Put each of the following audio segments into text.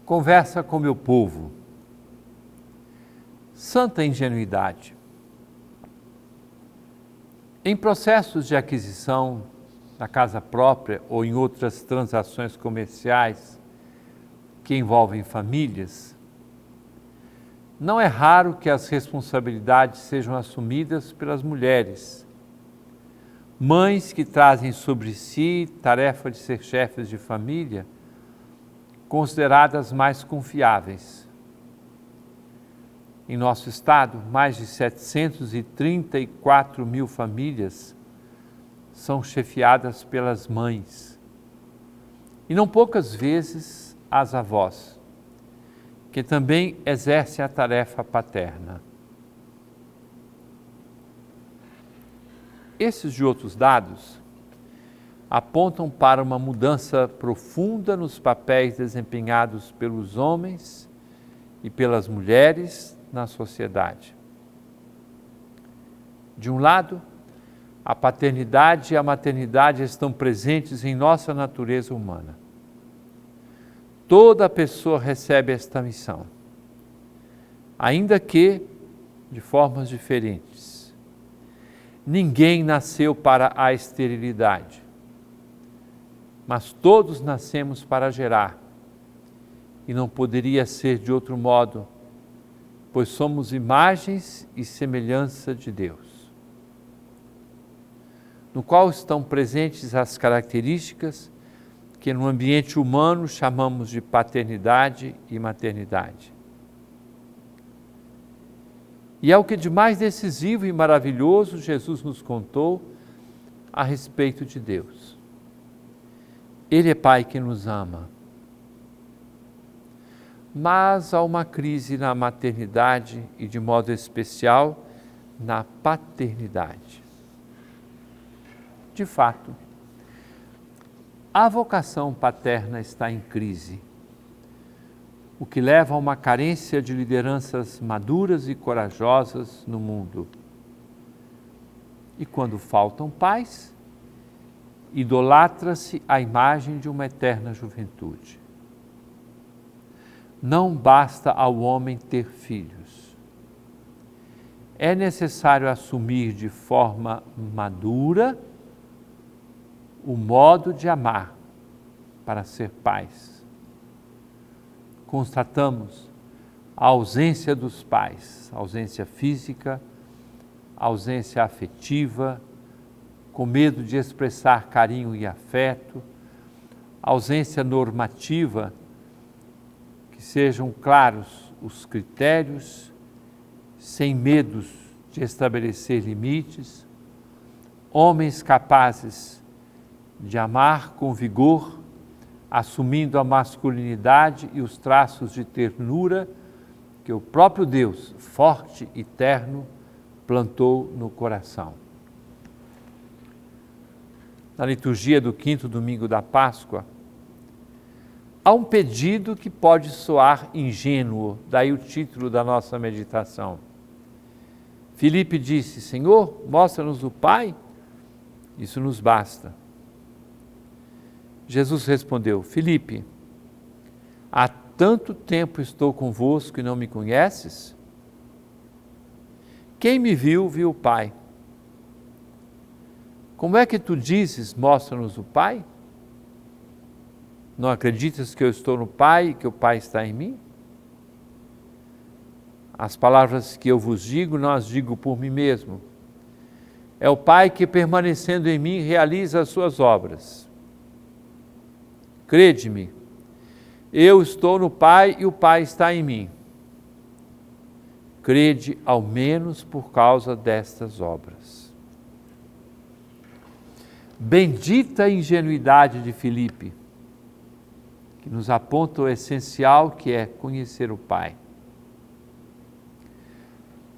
Conversa com meu povo. Santa ingenuidade. Em processos de aquisição da casa própria ou em outras transações comerciais que envolvem famílias, não é raro que as responsabilidades sejam assumidas pelas mulheres, mães que trazem sobre si tarefa de ser chefes de família, consideradas mais confiáveis. Em nosso estado, mais de 734 mil famílias são chefiadas pelas mães. E não poucas vezes as avós, que também exercem a tarefa paterna. Esses e outros dados apontam para uma mudança profunda nos papéis desempenhados pelos homens e pelas mulheres na sociedade. De um lado, a paternidade e a maternidade estão presentes em nossa natureza humana. Toda pessoa recebe esta missão, ainda que de formas diferentes. Ninguém nasceu para a esterilidade, mas todos nascemos para gerar, e não poderia ser de outro modo, pois somos imagens e semelhança de Deus, no qual estão presentes as características que no ambiente humano chamamos de paternidade e maternidade. E é o que de mais decisivo e maravilhoso Jesus nos contou a respeito de Deus. Ele é Pai que nos ama. Mas há uma crise na maternidade e, de modo especial, na paternidade. De fato, a vocação paterna está em crise, o que leva a uma carência de lideranças maduras e corajosas no mundo. E quando faltam pais, idolatra-se a imagem de uma eterna juventude. Não basta ao homem ter filhos. É necessário assumir de forma madura o modo de amar para ser pais. Constatamos a ausência dos pais, ausência física, ausência afetiva, com medo de expressar carinho e afeto, ausência normativa, que sejam claros os critérios, sem medos de estabelecer limites, homens capazes de amar com vigor, assumindo a masculinidade e os traços de ternura que o próprio Deus, forte e terno, plantou no coração. Na liturgia do 5º domingo da Páscoa, há um pedido que pode soar ingênuo, daí o título da nossa meditação. Filipe disse: Senhor, mostra-nos o Pai, isso nos basta. Jesus respondeu: Filipe, há tanto tempo estou convosco e não me conheces? Quem me viu, viu o Pai. Como é que tu dizes, mostra-nos o Pai? Não acreditas que eu estou no Pai e que o Pai está em mim? As palavras que eu vos digo, não as digo por mim mesmo. É o Pai que, permanecendo em mim, realiza as suas obras. Crede-me, eu estou no Pai e o Pai está em mim. Crede ao menos por causa destas obras. Bendita a ingenuidade de Filipe, que nos aponta o essencial que é conhecer o Pai.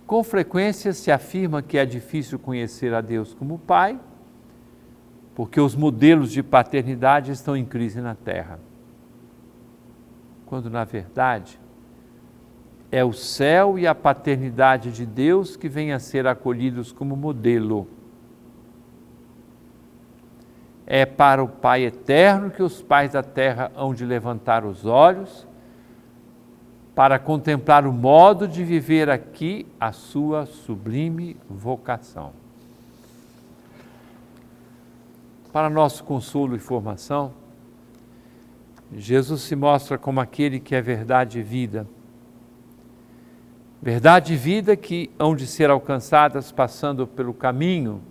Com frequência se afirma que é difícil conhecer a Deus como Pai, porque os modelos de paternidade estão em crise na Terra. Quando, na verdade, é o céu e a paternidade de Deus que vêm a ser acolhidos como modelo. É para o Pai eterno que os pais da terra hão de levantar os olhos para contemplar o modo de viver aqui a sua sublime vocação. Para nosso consolo e formação, Jesus se mostra como aquele que é verdade e vida. Verdade e vida que hão de ser alcançadas passando pelo caminho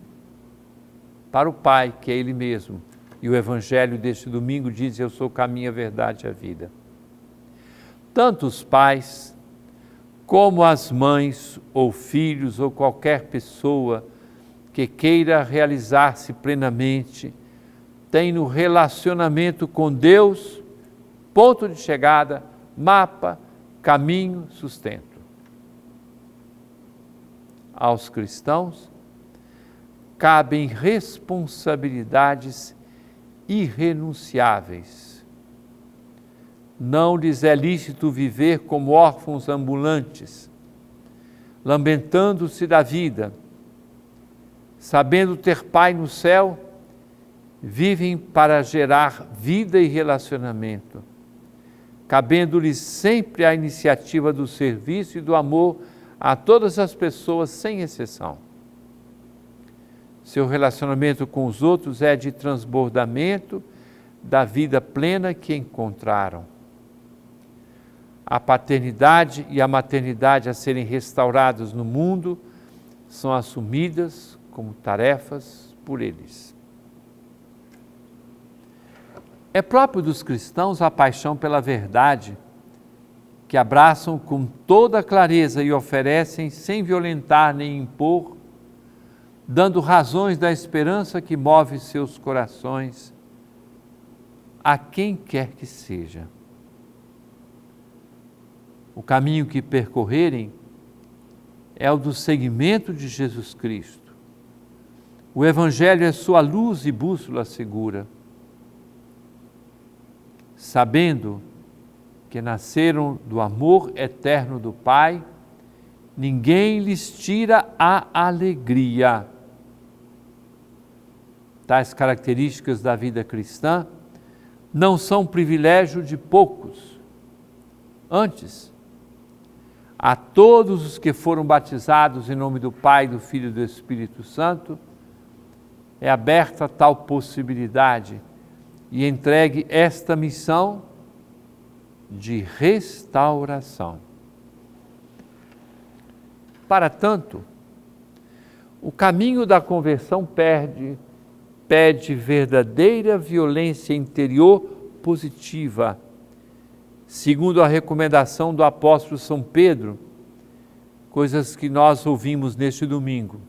para o Pai, que é Ele mesmo. E o Evangelho deste domingo diz: eu sou o caminho, a verdade e a vida. Tanto os pais, como as mães, ou filhos, ou qualquer pessoa que queira realizar-se plenamente, tem no relacionamento com Deus ponto de chegada, mapa, caminho, sustento. Aos cristãos cabem responsabilidades irrenunciáveis. Não lhes é lícito viver como órfãos ambulantes, lamentando-se da vida, sabendo ter Pai no céu, vivem para gerar vida e relacionamento, cabendo-lhes sempre a iniciativa do serviço e do amor a todas as pessoas, sem exceção. Seu relacionamento com os outros é de transbordamento da vida plena que encontraram. A paternidade e a maternidade a serem restauradas no mundo são assumidas como tarefas por eles. É próprio dos cristãos a paixão pela verdade, que abraçam com toda clareza e oferecem sem violentar nem impor, dando razões da esperança que move seus corações, a quem quer que seja. O caminho que percorrerem é o do seguimento de Jesus Cristo. O Evangelho é sua luz e bússola segura. Sabendo que nasceram do amor eterno do Pai, ninguém lhes tira a alegria. Tais características da vida cristã não são privilégio de poucos. Antes, a todos os que foram batizados em nome do Pai, do Filho e do Espírito Santo, é aberta tal possibilidade e entregue esta missão de restauração. Para tanto, o caminho da conversão pede verdadeira violência interior positiva, segundo a recomendação do apóstolo São Pedro, coisas que nós ouvimos neste domingo.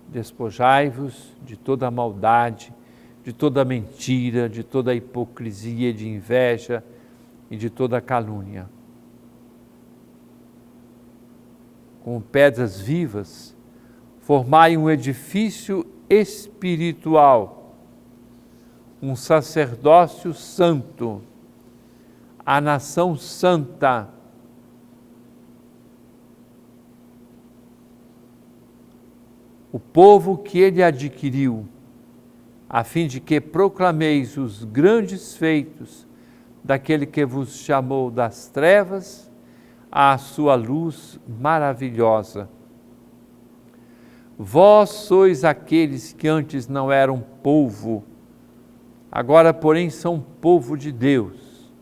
Despojai-vos de toda maldade, de toda mentira, de toda hipocrisia, de inveja e de toda calúnia. Com pedras vivas, formai um edifício espiritual, um sacerdócio santo, a nação santa, o povo que ele adquiriu, a fim de que proclameis os grandes feitos daquele que vos chamou das trevas à sua luz maravilhosa. Vós sois aqueles que antes não eram povo, agora, porém, são povo de Deus.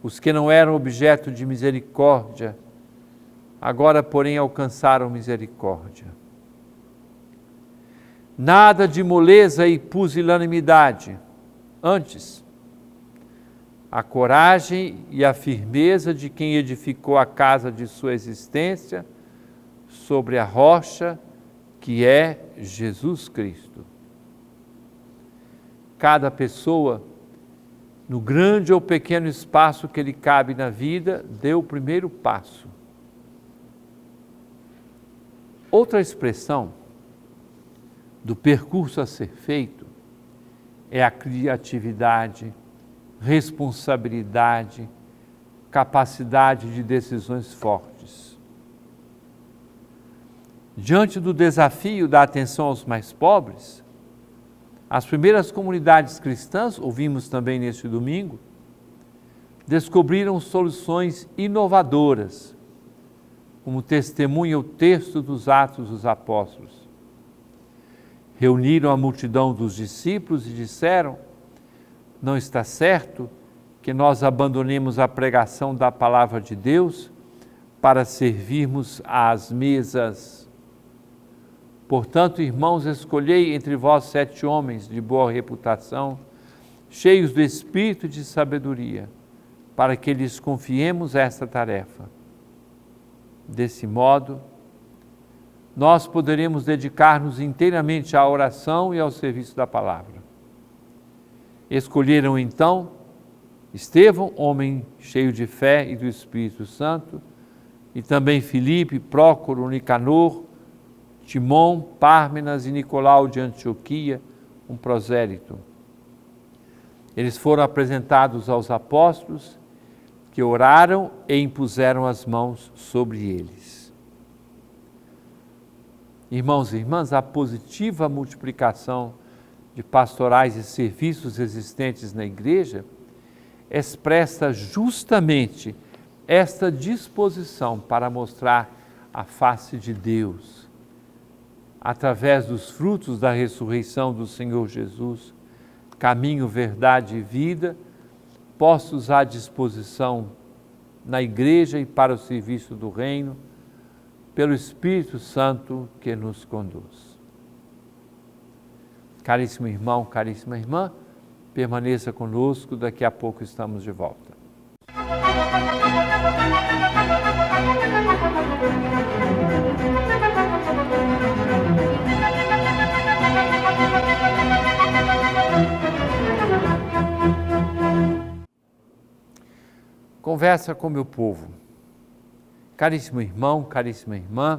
Os que não eram objeto de misericórdia, agora, porém, alcançaram misericórdia. Nada de moleza e pusilanimidade. Antes, a coragem e a firmeza de quem edificou a casa de sua existência sobre a rocha que é Jesus Cristo. Cada pessoa, no grande ou pequeno espaço que lhe cabe na vida, deu o primeiro passo. Outra expressão do percurso a ser feito é a criatividade, responsabilidade, capacidade de decisões fortes. Diante do desafio da atenção aos mais pobres, as primeiras comunidades cristãs, ouvimos também neste domingo, descobriram soluções inovadoras, como testemunha o texto dos Atos dos Apóstolos. Reuniram a multidão dos discípulos e disseram: não está certo que nós abandonemos a pregação da palavra de Deus para servirmos às mesas. Portanto, irmãos, escolhei entre vós 7 homens de boa reputação, cheios do espírito e de sabedoria, para que lhes confiemos esta tarefa. Desse modo, nós poderemos dedicar-nos inteiramente à oração e ao serviço da palavra. Escolheram então Estevão, homem cheio de fé e do Espírito Santo, e também Filipe, Prócoro, Nicanor, Timon, Pármenas e Nicolau de Antioquia, um prosélito. Eles foram apresentados aos apóstolos, que oraram e impuseram as mãos sobre eles. Irmãos e irmãs, a positiva multiplicação de pastorais e serviços existentes na igreja expressa justamente esta disposição para mostrar a face de Deus, através dos frutos da ressurreição do Senhor Jesus, caminho, verdade e vida, postos à disposição na igreja e para o serviço do reino, pelo Espírito Santo que nos conduz. Caríssimo irmão, caríssima irmã, permaneça conosco, daqui a pouco estamos de volta. Conversa com meu povo. Caríssimo irmão, caríssima irmã,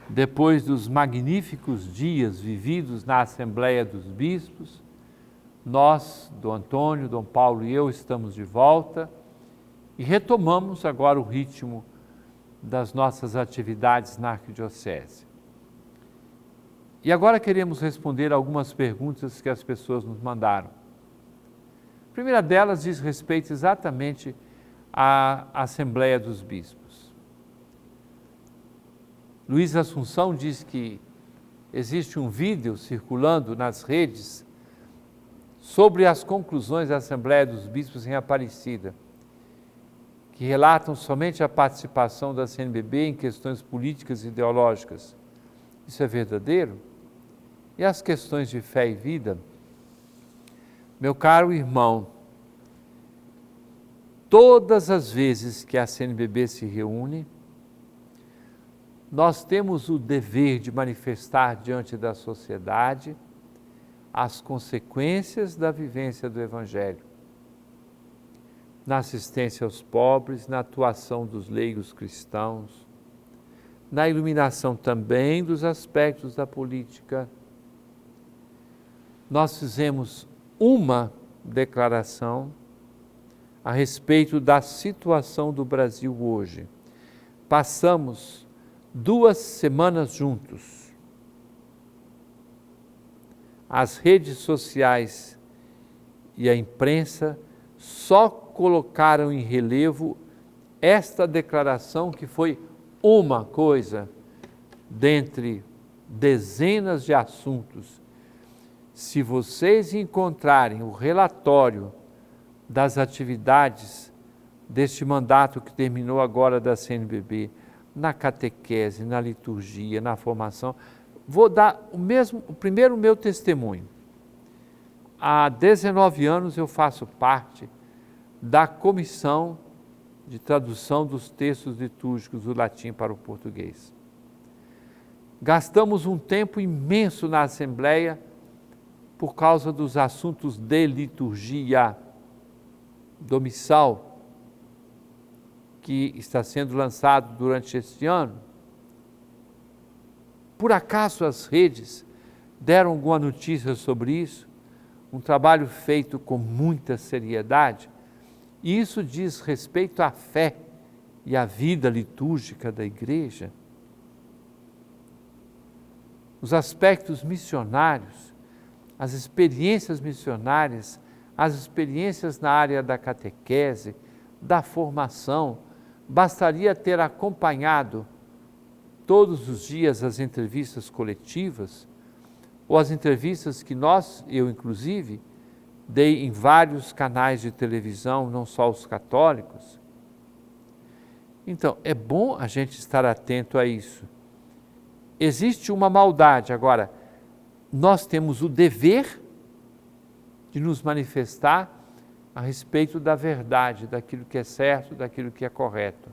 depois dos magníficos dias vividos na Assembleia dos Bispos, nós, Dom Antônio, Dom Paulo e eu, estamos de volta e retomamos agora o ritmo das nossas atividades na Arquidiocese. E agora queremos responder algumas perguntas que as pessoas nos mandaram. A primeira delas diz respeito exatamente à Assembleia dos Bispos. Luiz Assunção diz que existe um vídeo circulando nas redes sobre as conclusões da Assembleia dos Bispos em Aparecida, que relatam somente a participação da CNBB em questões políticas e ideológicas. Isso é verdadeiro? E as questões de fé e vida? Meu caro irmão, todas as vezes que a CNBB se reúne, nós temos o dever de manifestar diante da sociedade as consequências da vivência do Evangelho, na assistência aos pobres, na atuação dos leigos cristãos, na iluminação também dos aspectos da política. Nós fizemos uma declaração a respeito da situação do Brasil hoje. Passamos 2 semanas juntos. As redes sociais e a imprensa só colocaram em relevo esta declaração, que foi uma coisa dentre dezenas de assuntos. Se vocês encontrarem o relatório das atividades deste mandato que terminou agora da CNBB, na catequese, na liturgia, na formação, vou dar primeiro o meu testemunho. Há 19 anos eu faço parte da comissão de tradução dos textos litúrgicos do latim para o português. Gastamos um tempo imenso na Assembleia por causa dos assuntos de liturgia, do missal, que está sendo lançado durante este ano. Por acaso as redes deram alguma notícia sobre isso? Um trabalho feito com muita seriedade, e isso diz respeito à fé e à vida litúrgica da igreja. Os aspectos missionários, as experiências missionárias, as experiências na área da catequese, da formação, bastaria ter acompanhado todos os dias as entrevistas coletivas, ou as entrevistas que eu inclusive, dei em vários canais de televisão, não só os católicos. Então, é bom a gente estar atento a isso. Existe uma maldade. Agora, nós temos o dever de nos manifestar a respeito da verdade, daquilo que é certo, daquilo que é correto.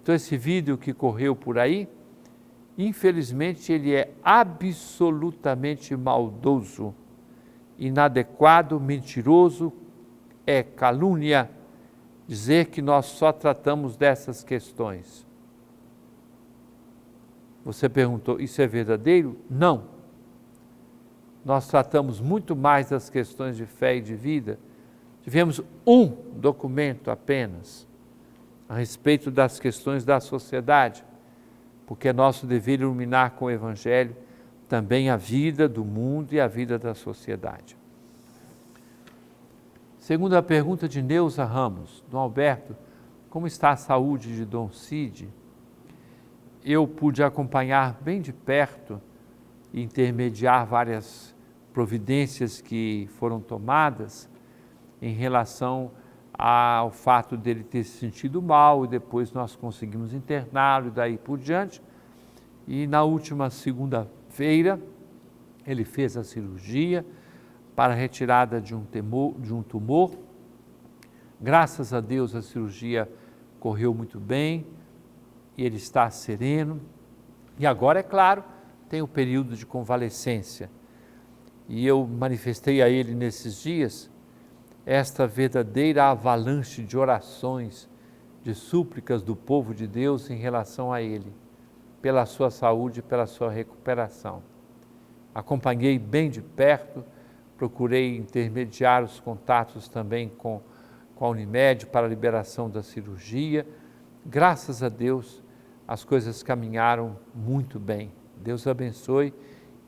Então, esse vídeo que correu por aí, infelizmente, ele é absolutamente maldoso, inadequado, mentiroso, é calúnia dizer que nós só tratamos dessas questões. Você perguntou, isso é verdadeiro? Não. Nós tratamos muito mais das questões de fé e de vida. Tivemos um documento apenas a respeito das questões da sociedade, porque é nosso dever iluminar com o Evangelho também a vida do mundo e a vida da sociedade. Segundo a pergunta de Neuza Ramos, Dom Alberto, como está a saúde de Dom Cid? Eu pude acompanhar bem de perto e intermediar várias providências que foram tomadas em relação ao fato dele ter se sentido mal, e depois nós conseguimos interná-lo e daí por diante. E na última segunda-feira ele fez a cirurgia para a retirada de um tumor. Graças a Deus a cirurgia correu muito bem e ele está sereno. E agora, é claro, tem o período de convalescência. E eu manifestei a ele nesses dias esta verdadeira avalanche de orações, de súplicas do povo de Deus em relação a ele, pela sua saúde, pela sua recuperação. Acompanhei bem de perto, procurei intermediar os contatos também com a Unimed para a liberação da cirurgia. Graças a Deus, as coisas caminharam muito bem. Deus abençoe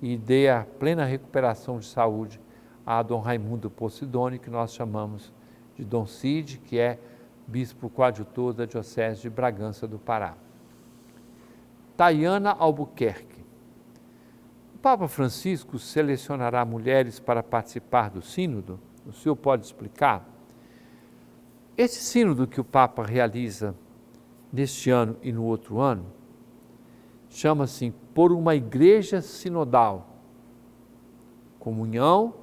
e dê a plena recuperação de saúde a Dom Raimundo Posidônio, que nós chamamos de Dom Cid, que é bispo coadjutor da Diocese de Bragança do Pará. Tayana Albuquerque. O Papa Francisco selecionará mulheres para participar do sínodo? O senhor pode explicar? Esse sínodo que o Papa realiza neste ano e no outro ano, chama-se Por uma Igreja Sinodal, comunhão,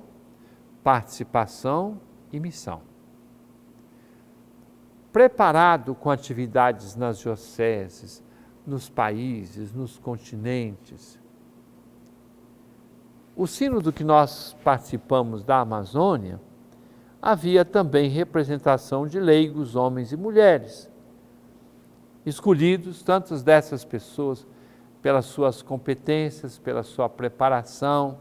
participação e missão. Preparado com atividades nas dioceses, nos países, nos continentes. O sínodo que nós participamos da Amazônia, havia também representação de leigos, homens e mulheres, escolhidos, tantas dessas pessoas, pelas suas competências, pela sua preparação,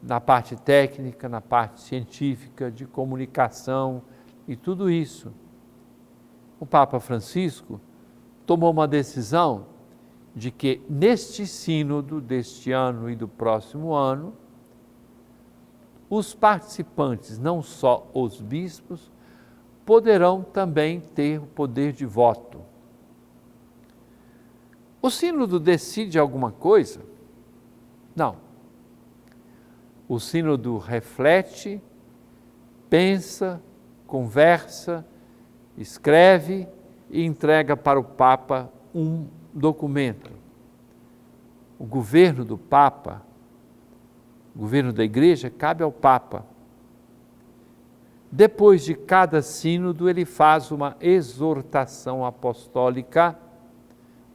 na parte técnica, na parte científica, de comunicação e tudo isso. O Papa Francisco tomou uma decisão de que neste sínodo deste ano e do próximo ano, os participantes, não só os bispos, poderão também ter o poder de voto. O sínodo decide alguma coisa? Não. O sínodo reflete, pensa, conversa, escreve e entrega para o Papa um documento. O governo do Papa, o governo da Igreja, cabe ao Papa. Depois de cada sínodo, ele faz uma exortação apostólica.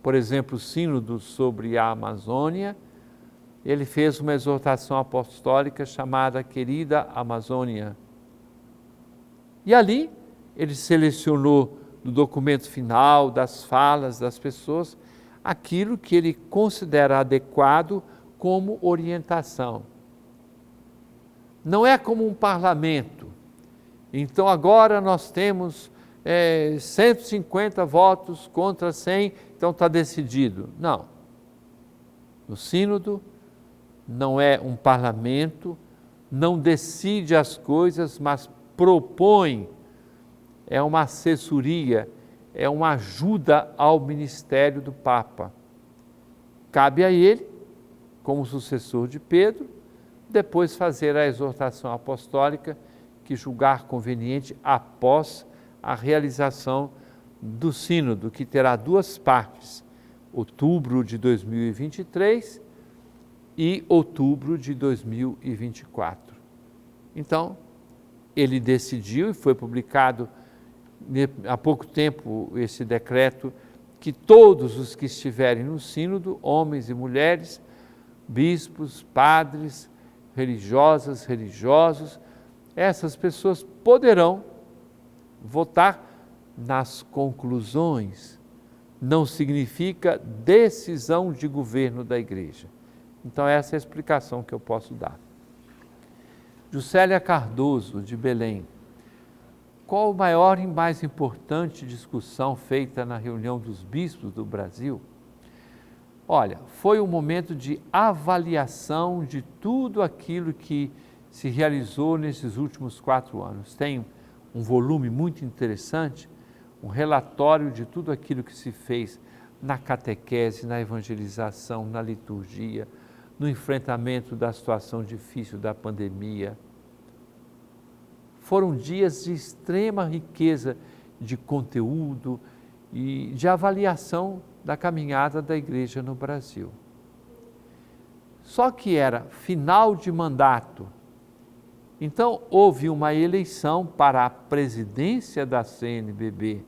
Por exemplo, o sínodo sobre a Amazônia, ele fez uma exortação apostólica chamada Querida Amazônia. E ali, ele selecionou no documento final, das falas das pessoas, aquilo que ele considera adequado como orientação. Não é como um parlamento. Então agora nós temos 150 votos contra 100, então está decidido. Não. O sínodo não é um parlamento, não decide as coisas, mas propõe é uma assessoria, é uma ajuda ao ministério do Papa. Cabe a ele, como sucessor de Pedro, depois fazer a exortação apostólica que julgar conveniente após a realização do sínodo, que terá duas partes, outubro de 2023 e outubro de 2024. Então, ele decidiu, e foi publicado há pouco tempo esse decreto, que todos os que estiverem no sínodo, homens e mulheres, bispos, padres, religiosas, religiosos, essas pessoas poderão votar nas conclusões. Não significa decisão de governo da igreja. Então essa é a explicação que eu posso dar. Juscelia Cardoso, de Belém. Qual a maior e mais importante discussão feita na reunião dos bispos do Brasil? Olha, foi um momento de avaliação de tudo aquilo que se realizou nesses últimos 4 anos. Tem um volume muito interessante, um relatório de tudo aquilo que se fez na catequese, na evangelização, na liturgia, no enfrentamento da situação difícil da pandemia. Foram dias de extrema riqueza de conteúdo e de avaliação da caminhada da igreja no Brasil. Só que era final de mandato, então houve uma eleição para a presidência da CNBB.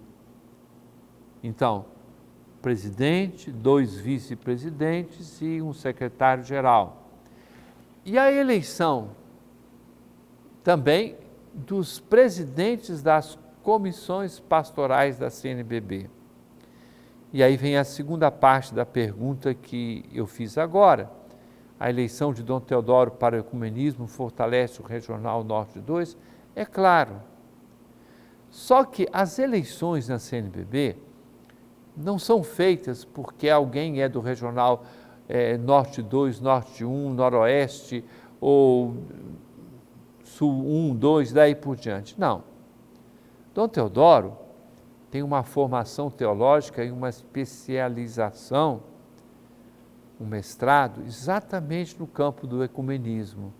Então, presidente, 2 vice-presidentes e um secretário-geral. E a eleição também dos presidentes das comissões pastorais da CNBB. E aí vem a segunda parte da pergunta que eu fiz agora. A eleição de Dom Teodoro para o ecumenismo fortalece o Regional Norte 2? É claro. Só que as eleições na CNBB não são feitas porque alguém é do Regional Norte 2, Norte 1, Noroeste ou Sul 1, 2, daí por diante. Não. Dom Teodoro tem uma formação teológica e uma especialização, um mestrado, exatamente no campo do ecumenismo.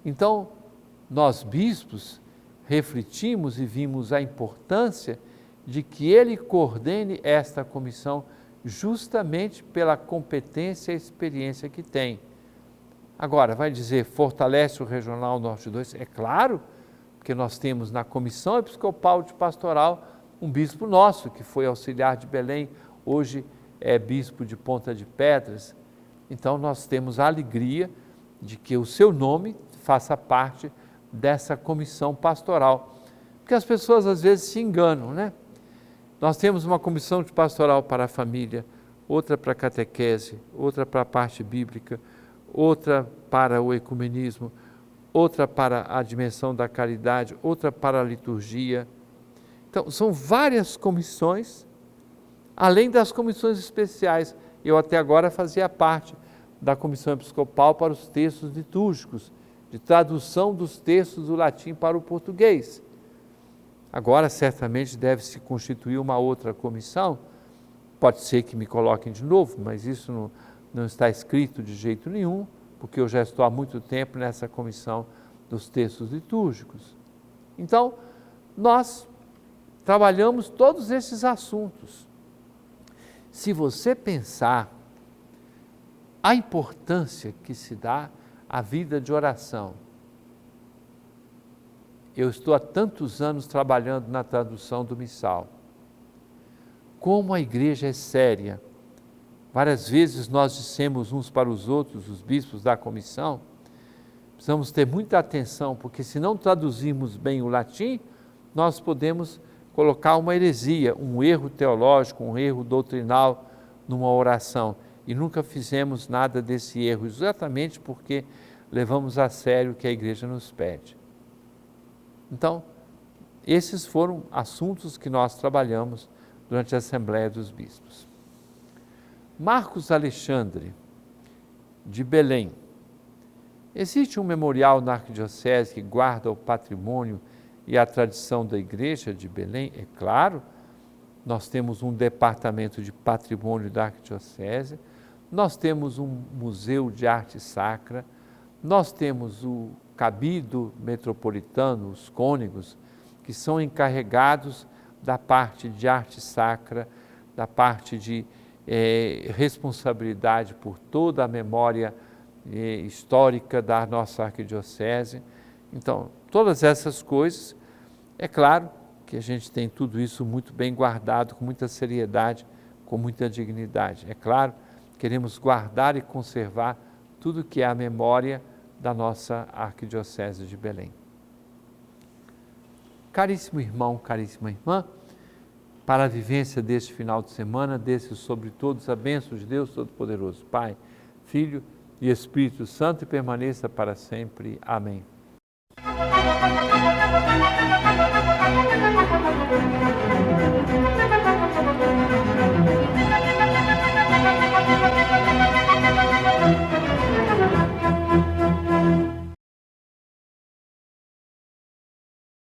Então, nós bispos refletimos e vimos a importância de que ele coordene esta comissão justamente pela competência e experiência que tem. Agora, vai dizer, fortalece o Regional Norte 2? É claro, porque nós temos na Comissão Episcopal de Pastoral um bispo nosso, que foi auxiliar de Belém, hoje é bispo de Ponta de Pedras. Então, nós temos a alegria de que o seu nome faça parte dessa comissão pastoral. Porque as pessoas às vezes se enganam, né? Nós temos uma comissão de pastoral para a família, outra para a catequese, outra para a parte bíblica, outra para o ecumenismo, outra para a dimensão da caridade, outra para a liturgia. Então, são várias comissões, além das comissões especiais. Eu até agora fazia parte da Comissão Episcopal para os textos litúrgicos, de tradução dos textos do latim para o português. Agora, certamente, deve-se constituir uma outra comissão. Pode ser que me coloquem de novo, mas isso não está escrito de jeito nenhum, porque eu já estou há muito tempo nessa comissão dos textos litúrgicos. Então, nós trabalhamos todos esses assuntos. Se você pensar a importância que se dá à vida de oração, eu estou há tantos anos trabalhando na tradução do missal. Como a igreja é séria. Várias vezes nós dissemos uns para os outros, os bispos da comissão, precisamos ter muita atenção, porque se não traduzirmos bem o latim, nós podemos colocar uma heresia, um erro teológico, um erro doutrinal numa oração. E nunca fizemos nada desse erro, exatamente porque levamos a sério o que a igreja nos pede. Então, esses foram assuntos que nós trabalhamos durante a Assembleia dos Bispos. Marcos Alexandre, de Belém. Existe um memorial na Arquidiocese que guarda o patrimônio e a tradição da Igreja de Belém, é claro. Nós temos um departamento de patrimônio da Arquidiocese, nós temos um museu de arte sacra, nós temos o cabido metropolitano, os cônegos, que são encarregados da parte de arte sacra, da parte de responsabilidade por toda a memória histórica da nossa arquidiocese. Então, todas essas coisas, é claro que a gente tem tudo isso muito bem guardado, com muita seriedade, com muita dignidade. É claro, queremos guardar e conservar tudo que é a memória da nossa arquidiocese de Belém. Caríssimo irmão, caríssima irmã, para a vivência deste final de semana, desce sobre todos a bênção de Deus Todo-Poderoso, Pai, Filho e Espírito Santo, e permaneça para sempre. Amém.